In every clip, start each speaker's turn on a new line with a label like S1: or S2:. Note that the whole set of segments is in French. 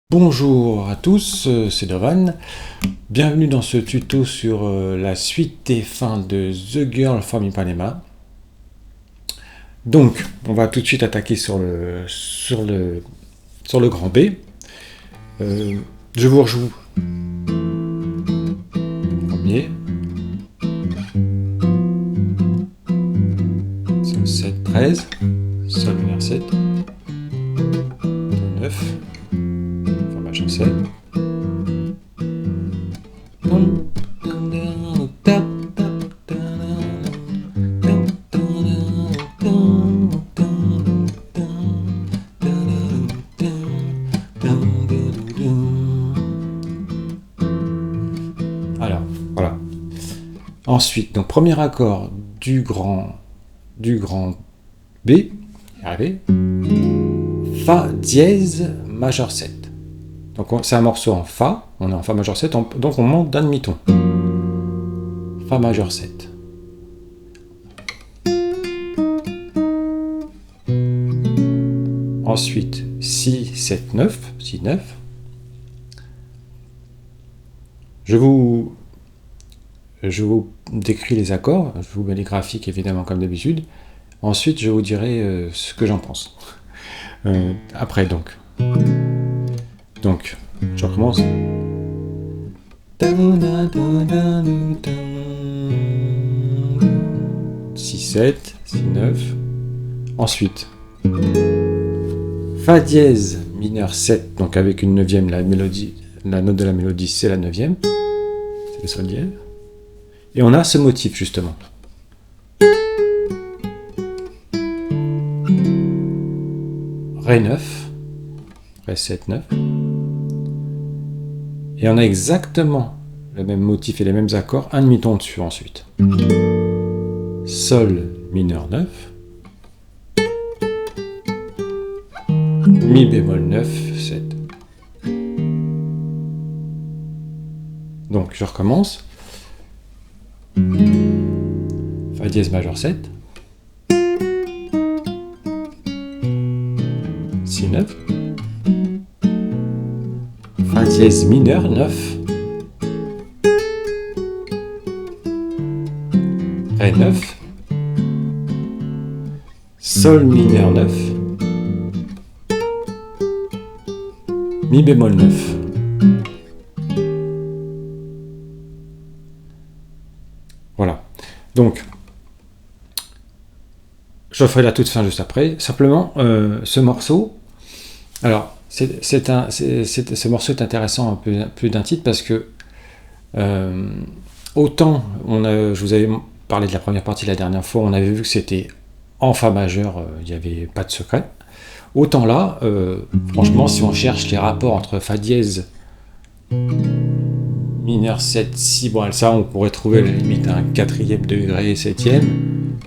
S1: Bonjour à tous, c'est Dovan. Bienvenue dans ce tuto sur la suite et fin de The Girl from Ipanema. Donc, on va tout de suite attaquer sur le grand B. Je vous rejoue. Premier. Sol 7, 13. Sol mineur 7. 9. Fa majeur 7. Alors, voilà. Ensuite, donc premier accord du grand B, arrivé, Fa dièse majeur 7. Donc c'est un morceau en Fa, on est en Fa majeur 7, donc on monte d'un demi-ton. Fa majeur 7. Ensuite, Si, 7, 9, Si, 9. Je vous décris les accords, je vous mets les graphiques évidemment comme d'habitude. Ensuite, je vous dirai ce que j'en pense. Après, donc, je recommence. 6, 7, Si, 9. Ensuite, Fa dièse mineur 7, donc avec une neuvième, la note de la mélodie, c'est la neuvième. C'est le sol dièse. Et on a ce motif, justement. Ré 9, Ré 7, 9. Et on a exactement le même motif et les mêmes accords, un demi-ton dessus ensuite. Sol mineur 9. Mi bémol 9, 7. Donc je recommence. Fa dièse majeur 7. Si 9. Fa dièse mineur 9. Ré 9. Sol mineur 9. Mi bémol 9. Voilà. Donc, je ferai la toute fin juste après. Simplement, ce morceau, alors, ce morceau est intéressant un peu plus d'un titre parce que autant, je vous avais parlé de la première partie la dernière fois, on avait vu que c'était en Fa majeur, il n'y avait pas de secret. Autant là, franchement, si on cherche les rapports entre Fa dièse mineur 7, Si, bon, ça on pourrait trouver à la limite un quatrième degré, septième.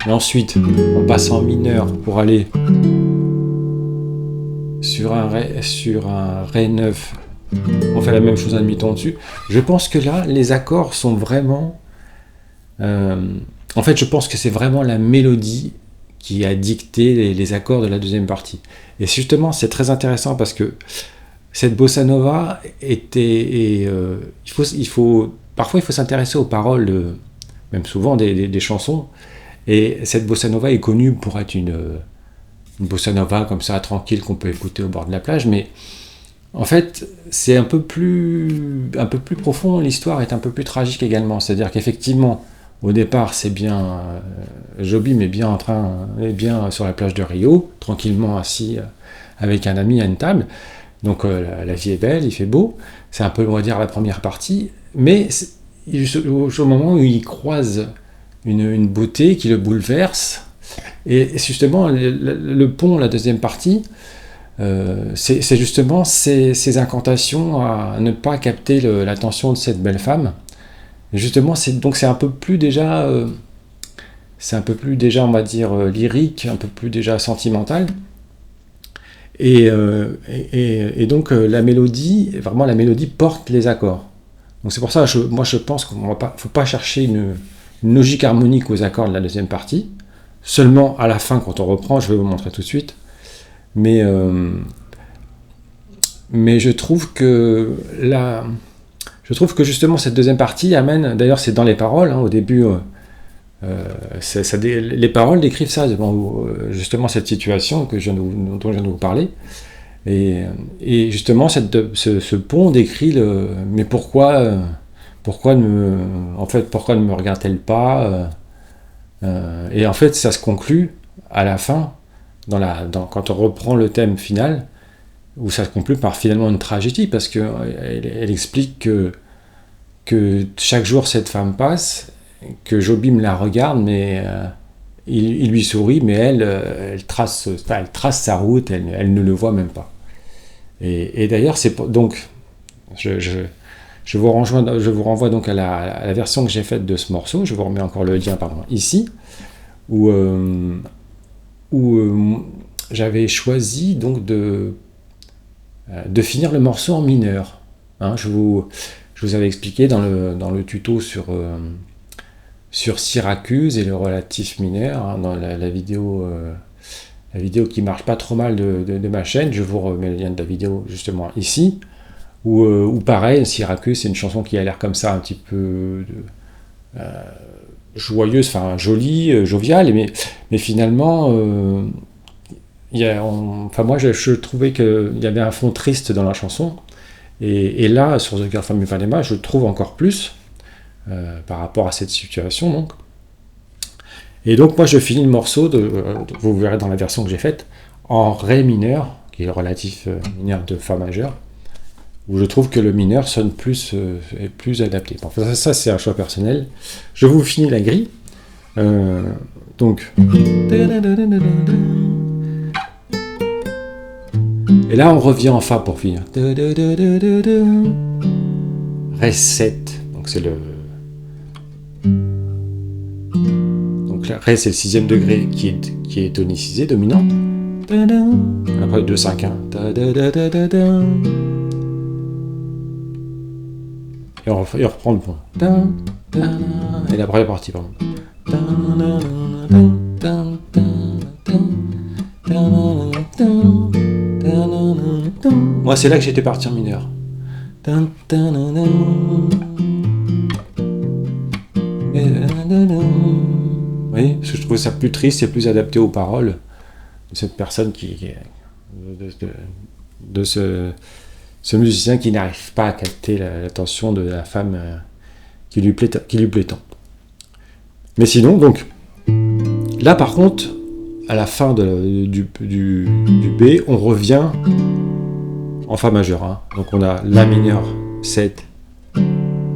S1: Mais ensuite, on passe en mineur pour aller sur un Ré 9. On fait la même chose un demi-ton dessus. Je pense que là, les accords sont vraiment... en fait, je pense que c'est vraiment la mélodie qui a dicté les accords de la deuxième partie. Et justement, c'est très intéressant parce que cette bossa nova parfois il faut s'intéresser aux paroles, même souvent des chansons. Et cette bossa nova est connue pour être une bossa nova comme ça, tranquille, qu'on peut écouter au bord de la plage. Mais en fait, c'est un peu plus profond. L'histoire est un peu plus tragique également. C'est-à-dire qu'effectivement, au départ, c'est bien Jobim est bien sur la plage de Rio, tranquillement assis avec un ami à une table. Donc la vie est belle, il fait beau. C'est un peu, on va dire, la première partie. Mais au moment où il croise une beauté qui le bouleverse, et justement, le pont, la deuxième partie, c'est justement ces incantations à ne pas capter l'attention de cette belle femme. Et justement, c'est un peu plus déjà, on va dire, lyrique, un peu plus déjà sentimental. Et donc la mélodie porte les accords. Donc c'est pour ça, moi je pense qu'il ne faut pas chercher une logique harmonique aux accords de la deuxième partie. Seulement à la fin, quand on reprend, je vais vous montrer tout de suite. Mais mais je trouve que justement cette deuxième partie amène, d'ailleurs c'est dans les paroles, hein, au début, les paroles décrivent ça, justement cette situation dont je viens de vous parler. Et justement, ce pont décrit mais pourquoi ne me regarde-t-elle pas et en fait, ça se conclut à la fin, quand on reprend le thème final, où ça se conclut par finalement une tragédie, parce qu'elle explique que chaque jour cette femme passe, que Jobim la regarde, mais il lui sourit, mais elle trace sa route, elle ne le voit même pas. Et d'ailleurs, donc, je vous renvoie donc à la version que j'ai faite de ce morceau. Je vous remets encore le lien, ici, où j'avais choisi donc de finir le morceau en mineur. Hein, je vous avais expliqué dans le tuto sur Syracuse et le relatif mineur, hein, dans la vidéo qui marche pas trop mal de ma chaîne. Je vous remets le lien de la vidéo justement ici, où pareil, Syracuse, c'est une chanson qui a l'air comme ça un petit peu joyeuse, enfin jolie, joviale, mais finalement, moi je trouvais qu'il y avait un fond triste dans la chanson, et là, sur The Girl from Ipanema, je trouve encore plus, par rapport à cette situation, donc. Et donc moi je finis le morceau, vous verrez dans la version que j'ai faite, en Ré mineur, qui est le relatif mineur de Fa majeur, où je trouve que le mineur sonne est plus adapté. Bon, ça c'est un choix personnel. Je vous finis la grille. Donc. Et là on revient en Fa pour finir. Ré 7, donc c'est le... Ré, c'est le 6e degré qui est tonicisé, dominant. Après 2, 5, 1. Et on reprend le point. Et la première partie, pardon. Moi, c'est là que j'étais parti en mineur. Oui, parce que je trouvais ça plus triste et plus adapté aux paroles de cette personne de ce musicien qui n'arrive pas à capter l'attention de la femme qui lui plaît tant. Mais sinon, donc, là par contre, à la fin du B, on revient en Fa majeur. Hein. Donc on a La mineur 7,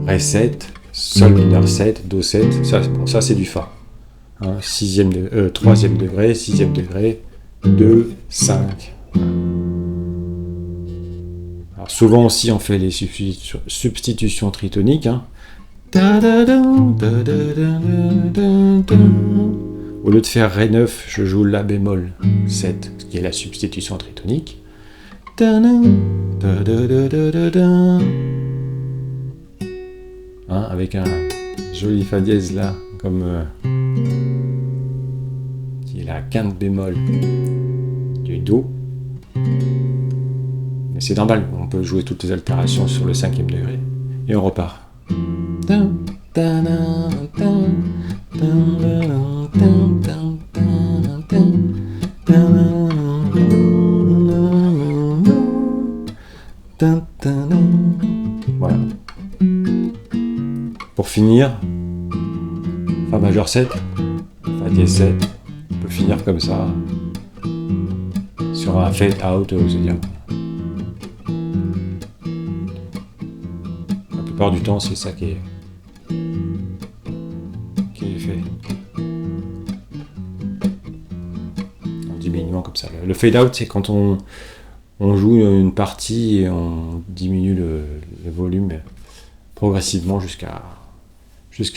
S1: Ré 7, Sol mineur 7, Do 7, ça c'est du Fa. Hein, 3e degré, 6e degré, 2, 5. Alors souvent aussi on fait les substitutions tritoniques. Hein. Au lieu de faire Ré 9, je joue La bémol 7, ce qui est la substitution tritonique. Hein, avec un joli Fa dièse là, comme qui est la quinte bémol du Do. Mais c'est normal, on peut jouer toutes les altérations sur le 5e degré, et on repart. Voilà. Pour finir, Fa majeur 7, Fa dièse 7, on peut finir comme ça, sur un fade out, c'est-à-dire. La plupart du temps, c'est ça qui est fait. En diminuant comme ça. Le fade out, c'est quand on joue une partie et on diminue le volume progressivement jusqu'à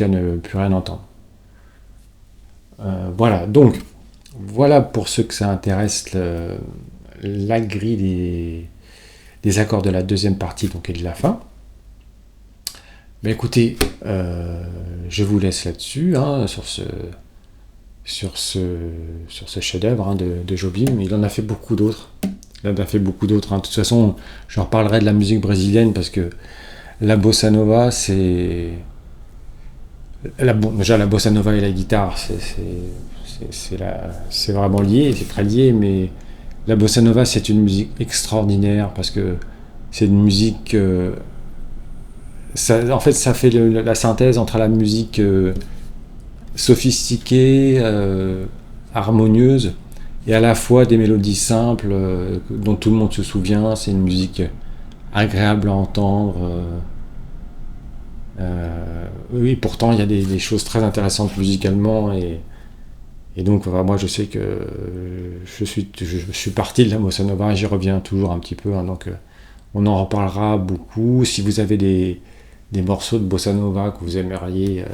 S1: ne plus rien entendre. Voilà, donc, voilà pour ceux que ça intéresse la grille des accords de la deuxième partie, donc, et de la fin. Mais écoutez, je vous laisse là-dessus, hein, sur ce chef-d'œuvre, hein, de Jobim. Il en a fait beaucoup d'autres. Il en a fait beaucoup d'autres. De toute façon, je reparlerai de la musique brésilienne parce que la bossa nova, c'est... Déjà, la bossa nova et la guitare, c'est vraiment lié, c'est très lié, mais la bossa nova, c'est une musique extraordinaire parce que c'est une musique... en fait, ça fait la synthèse entre la musique sophistiquée, harmonieuse, et à la fois des mélodies simples dont tout le monde se souvient. C'est une musique agréable à entendre. Oui, pourtant il y a des choses très intéressantes musicalement et donc moi je sais que je suis parti de la bossa nova et j'y reviens toujours un petit peu, hein, donc on en reparlera beaucoup. Si vous avez des morceaux de bossa nova que vous aimeriez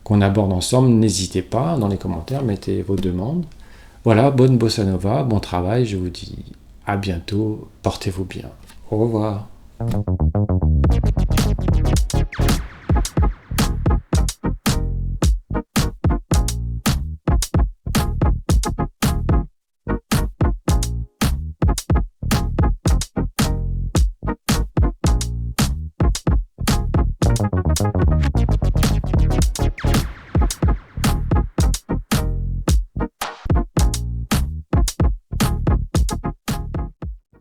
S1: qu'on aborde ensemble, n'hésitez pas dans les commentaires, mettez vos demandes. Voilà, bonne bossa nova, bon travail, je vous dis à bientôt, portez-vous bien, au revoir.